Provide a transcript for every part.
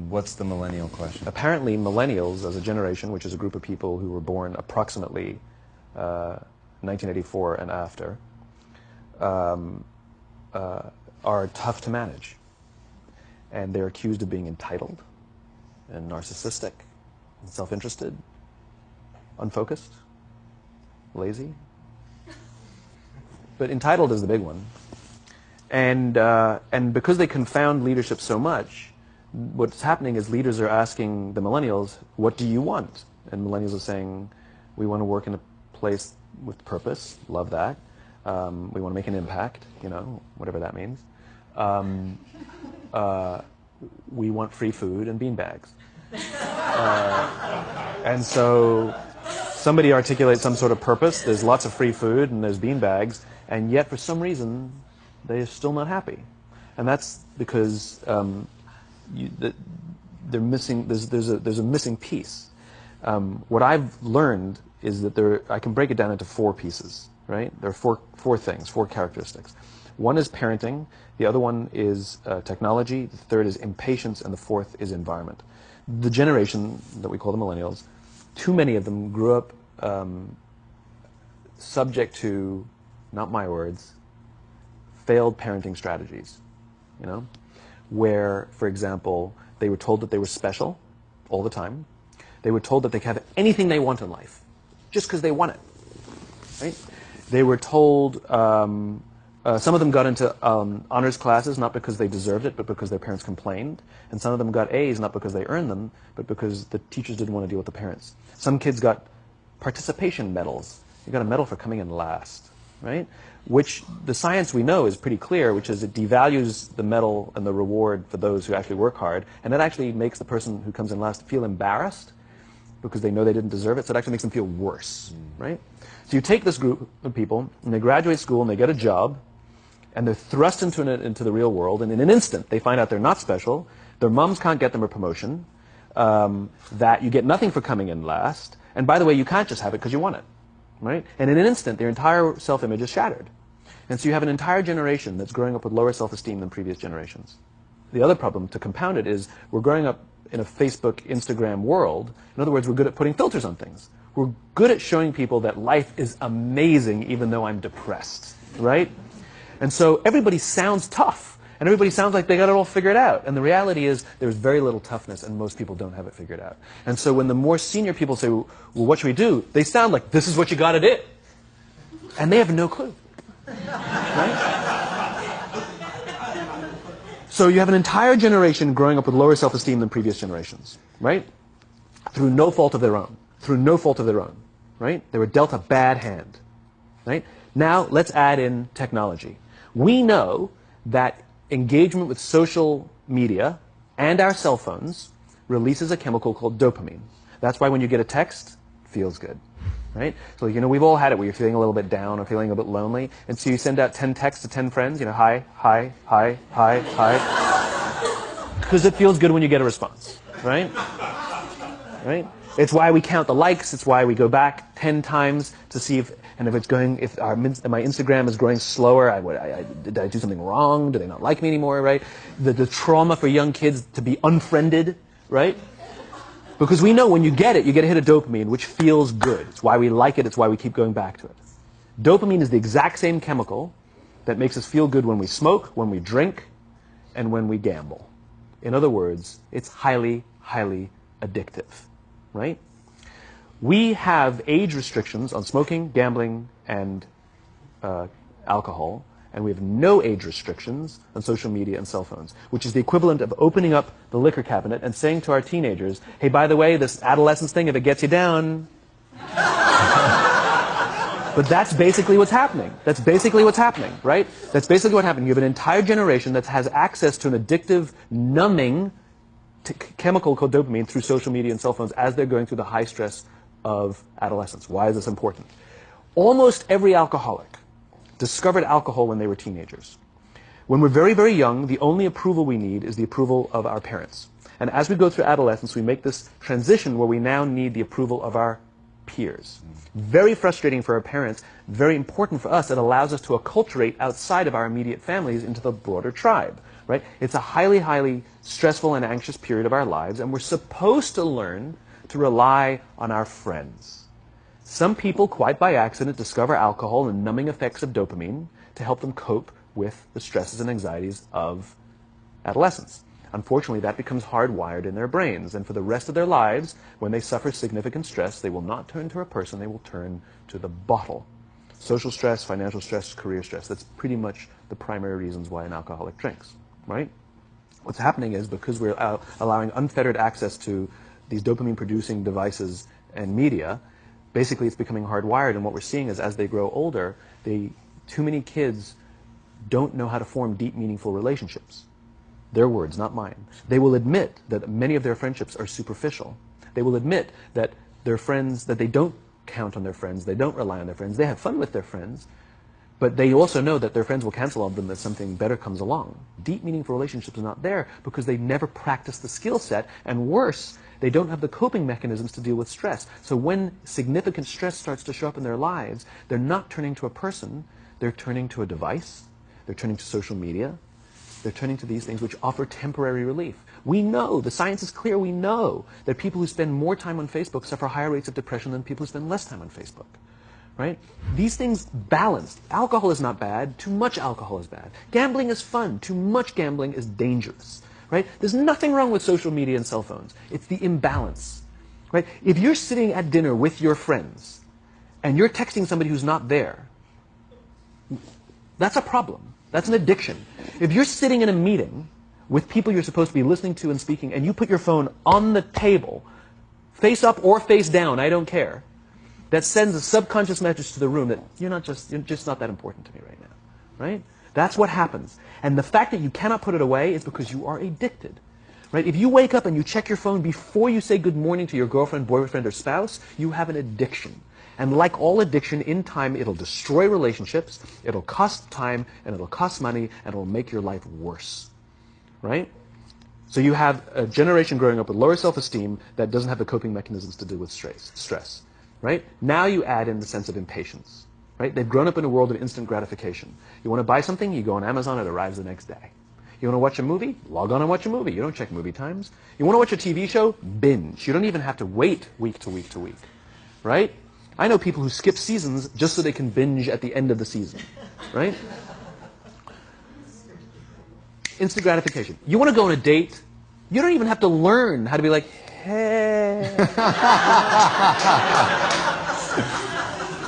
What's the millennial question? Apparently, millennials as a generation, which is a group of people who were born approximately 1984 and after, are tough to manage. And they're accused of being entitled and narcissistic and self-interested, unfocused, lazy. But entitled is the big one. And because they confound leadership so much, what's happening is leaders are asking the millennials, what do you want? And millennials are saying, we want to work in a place with purpose, love that. We want to make an impact, you know, whatever that means. We want free food and beanbags. And so somebody articulates some sort of purpose, there's lots of free food and there's beanbags, and yet for some reason they're still not happy. And that's because they're missing, there's a missing piece. What I've learned is that I can break it down into 4 pieces, right? There are four things, 4 characteristics. One is parenting, the other one is technology, the third is impatience, and the fourth is environment. The generation that we call the millennials, too many of them grew up subject to, not my words, failed parenting strategies, you know, where, for example, they were told that they were special all the time. They were told that they could have anything they want in life, just because they want it, right? They were told, some of them got into honors classes, not because they deserved it, but because their parents complained. And some of them got A's, not because they earned them, but because the teachers didn't want to deal with the parents. Some kids got participation medals. You got a medal for coming in last, right? Which the science we know is pretty clear, which is it devalues the medal and the reward for those who actually work hard. And it actually makes the person who comes in last feel embarrassed because they know they didn't deserve it. So it actually makes them feel worse, right? So you take this group of people, and they graduate school, and they get a job, and they're thrust into the real world, and in an instant, they find out they're not special, their moms can't get them a promotion, that you get nothing for coming in last, and by the way, you can't just have it because you want it, right? And in an instant, their entire self-image is shattered. And so you have an entire generation that's growing up with lower self-esteem than previous generations. The other problem, to compound it, is we're growing up in a Facebook, Instagram world. In other words, we're good at putting filters on things. We're good at showing people that life is amazing even though I'm depressed, right? And so everybody sounds tough, and everybody sounds like they got it all figured out. And the reality is there's very little toughness, and most people don't have it figured out. And so when the more senior people say, well, what should we do? They sound like, this is what you got to do. And they have no clue. Right? So you have an entire generation growing up with lower self-esteem than previous generations, right? Through no fault of their own. Through no fault of their own, right? They were dealt a bad hand, right? Now let's add in technology. We know that engagement with social media and our cell phones releases a chemical called dopamine. That's why when you get a text, it feels good, right? So, you know, we've all had it where you're feeling a little bit down or feeling a bit lonely, and so you send out 10 texts to 10 friends, you know, hi, hi, hi, hi, hi, because it feels good when you get a response, right? Right? It's why we count the likes. It's why we go back 10 times to see if my Instagram is growing slower, did I do something wrong? Do they not like me anymore, right? The trauma for young kids to be unfriended, right? Because we know when you get it, you get a hit of dopamine, which feels good. It's why we like it. It's why we keep going back to it. Dopamine is the exact same chemical that makes us feel good when we smoke, when we drink, and when we gamble. In other words, it's highly, highly addictive, right? We have age restrictions on smoking, gambling, and alcohol, and we have no age restrictions on social media and cell phones, which is the equivalent of opening up the liquor cabinet and saying to our teenagers, hey, by the way, this adolescence thing, if it gets you down. But that's basically what's happening. That's basically what's happening, right? That's basically what happened. You have an entire generation that has access to an addictive, numbing chemical called dopamine through social media and cell phones as they're going through the high stress of adolescence. Why is this important? Almost every alcoholic discovered alcohol when they were teenagers. When we're very, very young, the only approval we need is the approval of our parents. And as we go through adolescence, we make this transition where we now need the approval of our peers. Very frustrating for our parents, very important for us. It allows us to acculturate outside of our immediate families into the broader tribe. right? It's a highly, highly stressful and anxious period of our lives, and we're supposed to learn to rely on our friends. Some people, quite by accident, discover alcohol and numbing effects of dopamine to help them cope with the stresses and anxieties of adolescence. Unfortunately, that becomes hardwired in their brains, and for the rest of their lives, when they suffer significant stress, they will not turn to a person, they will turn to the bottle. Social stress, financial stress, career stress, that's pretty much the primary reasons why an alcoholic drinks, right? What's happening is, because we're allowing unfettered access to these dopamine-producing devices and media, basically it's becoming hardwired, and what we're seeing is as they grow older, too many kids don't know how to form deep, meaningful relationships. Their words, not mine. They will admit that many of their friendships are superficial. They will admit that their friends, that they don't count on their friends, they don't rely on their friends, they have fun with their friends, but they also know that their friends will cancel on them if something better comes along. Deep, meaningful relationships are not there because they never practice the skill set, and worse, they don't have the coping mechanisms to deal with stress. So when significant stress starts to show up in their lives, they're not turning to a person, they're turning to a device, they're turning to social media, they're turning to these things which offer temporary relief. We know, the science is clear, we know that people who spend more time on Facebook suffer higher rates of depression than people who spend less time on Facebook. Right? These things balanced. Alcohol is not bad, too much alcohol is bad. Gambling is fun, too much gambling is dangerous. Right? There's nothing wrong with social media and cell phones. It's the imbalance. Right? If you're sitting at dinner with your friends and you're texting somebody who's not there, that's a problem. That's an addiction. If you're sitting in a meeting with people you're supposed to be listening to and speaking, and you put your phone on the table, face up or face down, I don't care, that sends a subconscious message to the room that you're just not that important to me right now. Right? That's what happens. And the fact that you cannot put it away is because you are addicted. Right? If you wake up and you check your phone before you say good morning to your girlfriend, boyfriend, or spouse, you have an addiction. And like all addiction, in time, it'll destroy relationships, it'll cost time, and it'll cost money, and it'll make your life worse. Right? So you have a generation growing up with lower self-esteem that doesn't have the coping mechanisms to deal with stress. Right? Now you add in the sense of impatience. Right? They've grown up in a world of instant gratification. You want to buy something, you go on Amazon, it arrives the next day. You want to watch a movie? Log on and watch a movie. You don't check movie times. You want to watch a TV show? Binge. You don't even have to wait week to week to week. Right? I know people who skip seasons just so they can binge at the end of the season. Right? Instant gratification. You want to go on a date? You don't even have to learn how to be like, hey.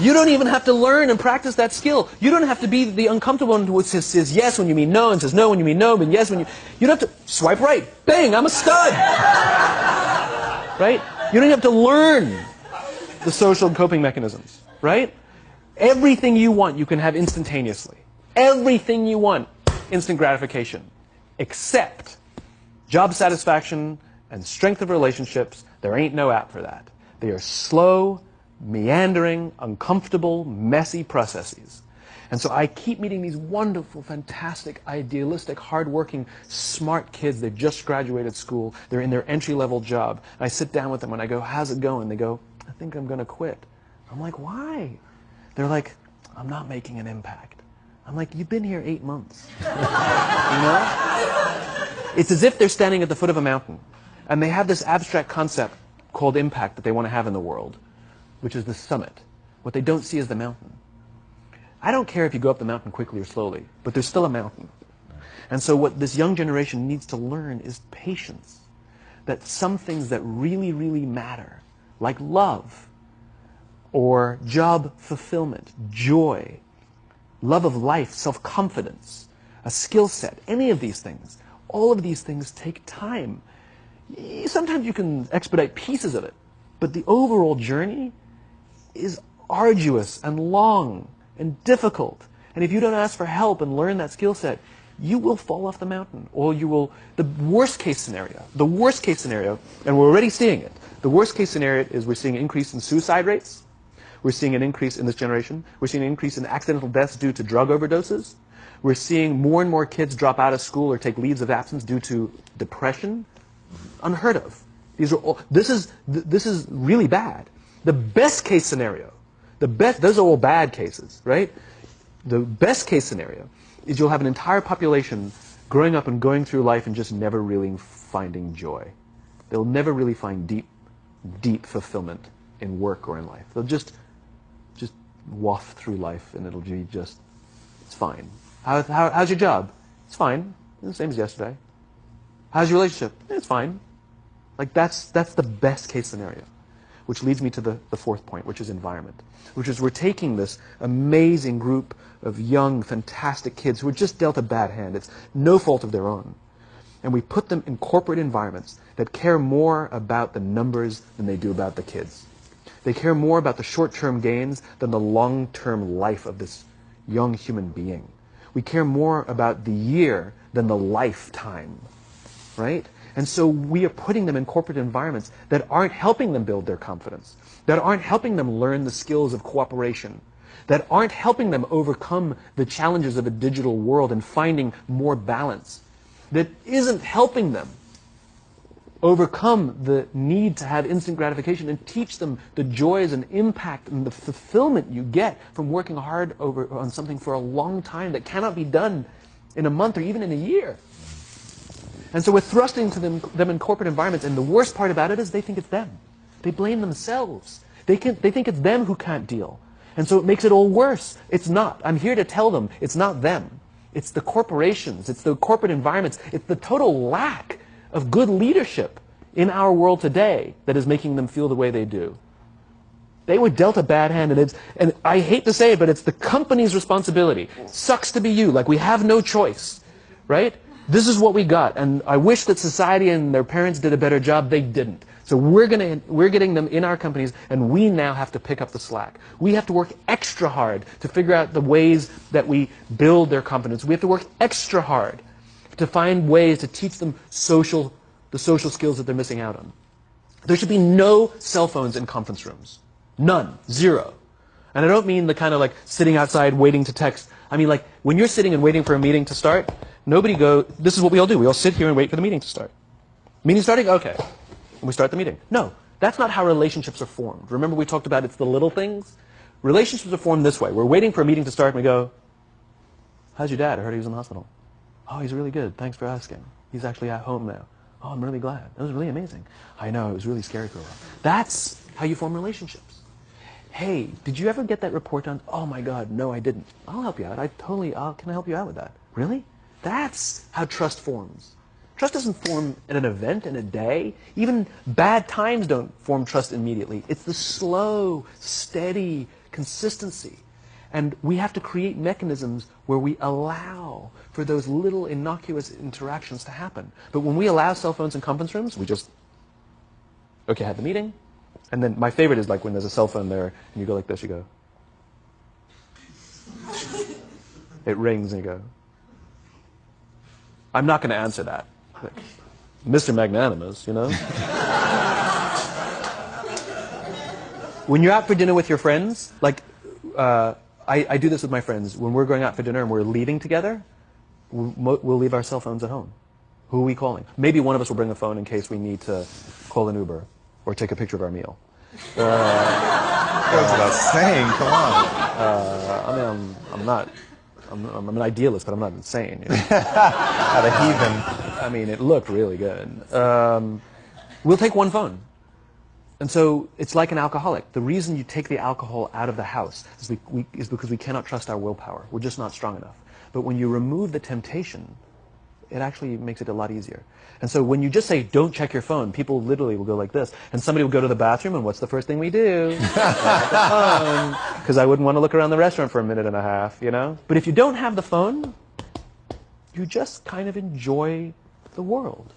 You don't even have to learn and practice that skill. You don't have to be the uncomfortable one who says yes when you mean no, and says no when you mean no, but yes when you... You don't have to swipe right. Bang, I'm a stud. Right? You don't have to learn the social coping mechanisms. Right? Everything you want, you can have instantaneously. Everything you want, instant gratification. Except job satisfaction and strength of relationships, there ain't no app for that. They are slow, meandering, uncomfortable, messy processes. And so I keep meeting these wonderful, fantastic, idealistic, hardworking, smart kids. They've just graduated school. They're in their entry-level job. And I sit down with them and I go, how's it going? They go, I think I'm going to quit. I'm like, why? They're like, I'm not making an impact. I'm like, you've been here 8 months. You know? It's as if they're standing at the foot of a mountain. And they have this abstract concept called impact that they want to have in the world, which is the summit. What they don't see is the mountain. I don't care if you go up the mountain quickly or slowly, but there's still a mountain. And so what this young generation needs to learn is patience. That some things that really, really matter, like love, or job fulfillment, joy, love of life, self-confidence, a skill set, any of these things, all of these things take time. Sometimes you can expedite pieces of it, but the overall journey is arduous and long and difficult. And if you don't ask for help and learn that skill set, you will fall off the mountain. Or you will, the worst case scenario, and we're already seeing it, the worst case scenario is we're seeing an increase in suicide rates. We're seeing an increase in this generation. We're seeing an increase in accidental deaths due to drug overdoses. We're seeing more and more kids drop out of school or take leaves of absence due to depression. Unheard of. These are all, this is really bad. The best case scenario, those are all bad cases, right? The best case scenario is you'll have an entire population growing up and going through life and just never really finding joy. They'll never really find deep fulfillment in work or in life. They'll just waft through life and it'll be just, it's fine. How's your job? It's fine. It's the same as yesterday. How's your relationship? It's fine. Like that's the best case scenario. Which leads me to the fourth point, which is environment. Which is we're taking this amazing group of young, fantastic kids who are just dealt a bad hand. It's no fault of their own. And we put them in corporate environments that care more about the numbers than they do about the kids. They care more about the short-term gains than the long-term life of this young human being. We care more about the year than the lifetime, right? And so we are putting them in corporate environments that aren't helping them build their confidence, that aren't helping them learn the skills of cooperation, that aren't helping them overcome the challenges of a digital world and finding more balance, that isn't helping them overcome the need to have instant gratification and teach them the joys and impact and the fulfillment you get from working hard on something for a long time that cannot be done in a month or even in a year. And so we're thrusting to them in corporate environments, and the worst part about it is they think it's them. They blame themselves. They think it's them who can't deal. And so it makes it all worse. It's not. I'm here to tell them it's not them. It's the corporations. It's the corporate environments. It's the total lack of good leadership in our world today that is making them feel the way they do. They were dealt a bad hand, and I hate to say it, but it's the company's responsibility. Sucks to be you. Like, we have no choice, right? This is what we got, and I wish that society and their parents did a better job. They didn't. So we're getting them in our companies, and we now have to pick up the slack. We have to work extra hard to figure out the ways that we build their confidence. We have to work extra hard to find ways to teach them the social skills that they're missing out on. There should be no cell phones in conference rooms. None. Zero. And I don't mean the kind of like sitting outside waiting to text. I mean like when you're sitting and waiting for a meeting to start, this is what we all do. We all sit here and wait for the meeting to start. Meeting starting? Okay. And we start the meeting. No, that's not how relationships are formed. Remember we talked about it's the little things? Relationships are formed this way. We're waiting for a meeting to start and we go, how's your dad? I heard he was in the hospital. Oh, he's really good. Thanks for asking. He's actually at home now. Oh, I'm really glad. That was really amazing. I know, it was really scary for a while. That's how you form relationships. Hey, did you ever get that report done? Oh my God, no, I didn't. I'll help you out. Can I help you out with that? Really? That's how trust forms. Trust doesn't form in an event, in a day. Even bad times don't form trust immediately. It's the slow, steady consistency. And we have to create mechanisms where we allow for those little innocuous interactions to happen. But when we allow cell phones in conference rooms, we just, okay, had the meeting. And then my favorite is like when there's a cell phone there and you go like this, you go. It rings and you go. I'm not going to answer that. Like, Mr. Magnanimous, you know? When you're out for dinner with your friends, like, I do this with my friends. When we're going out for dinner and we're leaving together, we'll leave our cell phones at home. Who are we calling? Maybe one of us will bring a phone in case we need to call an Uber or take a picture of our meal. Goes without saying, come on. I'm an idealist, but I'm not insane. You know? At a heathen. I mean, it looked really good. We'll take one phone. And so it's like an alcoholic. The reason you take the alcohol out of the house is because we cannot trust our willpower. We're just not strong enough. But when you remove the temptation, it actually makes it a lot easier. And so when you just say, don't check your phone, people literally will go like this. And somebody will go to the bathroom, and what's the first thing we do? Because I wouldn't want to look around the restaurant for a minute and a half, you know? But if you don't have the phone, you just kind of enjoy the world.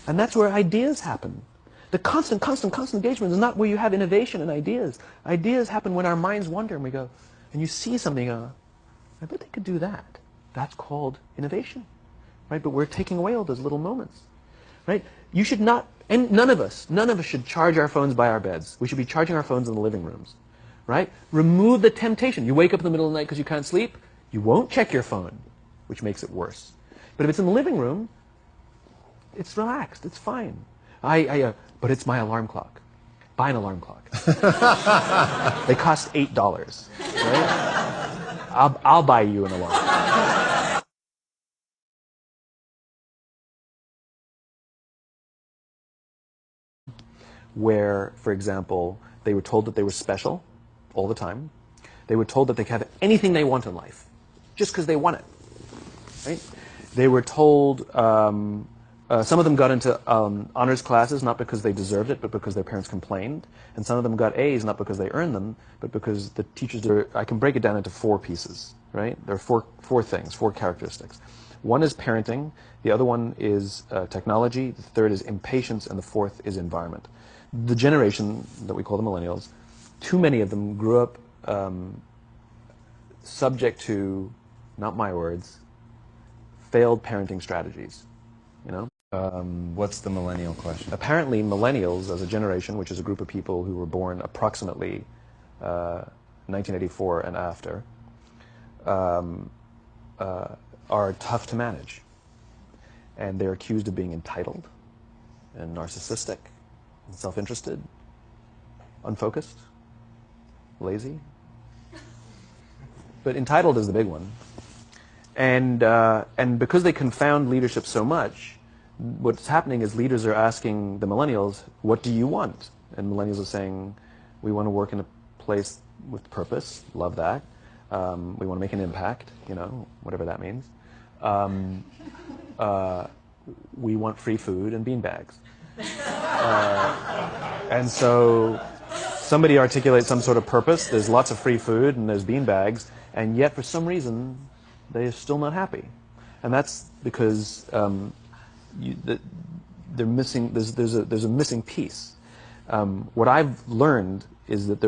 And that's where ideas happen. The constant engagement is not where you have innovation and ideas. Ideas happen when our minds wander and we go, and you see something, I bet they could do that. That's called innovation, right? But we're taking away all those little moments, right? You should not, and none of us should charge our phones by our beds. We should be charging our phones in the living rooms, right? Remove the temptation. You wake up in the middle of the night because you can't sleep, you won't check your phone, which makes it worse. But if it's in the living room, it's relaxed, it's fine. But it's my alarm clock. Buy an alarm clock. They cost $8, right? I'll buy you an alarm. where, for example, they were told that they were special all the time. They were told that they could have anything they want in life just because they want it. Right? They were told, some of them got into honors classes not because they deserved it, but because their parents complained. And some of them got A's not because they earned them, but because the teachers did. I can break it down into 4 pieces, right? There are four things, 4 characteristics. One is parenting, the other one is technology, the third is impatience, and the fourth is environment. The generation that we call the Millennials, too many of them grew up subject to, not my words, failed parenting strategies, you know? What's the millennial question? Apparently, millennials, as a generation, which is a group of people who were born approximately 1984 and after, are tough to manage. And they're accused of being entitled and narcissistic and self-interested, unfocused, lazy. But entitled is the big one. And because they confound leadership so much, what's happening is leaders are asking the millennials, what do you want? And millennials are saying, we want to work in a place with purpose, love that. We want to make an impact, you know, whatever that means. We want free food and beanbags. And so somebody articulates some sort of purpose, there's lots of free food and there's beanbags, and yet for some reason they're still not happy. And that's because they're missing, there's a missing piece. What I've learned is that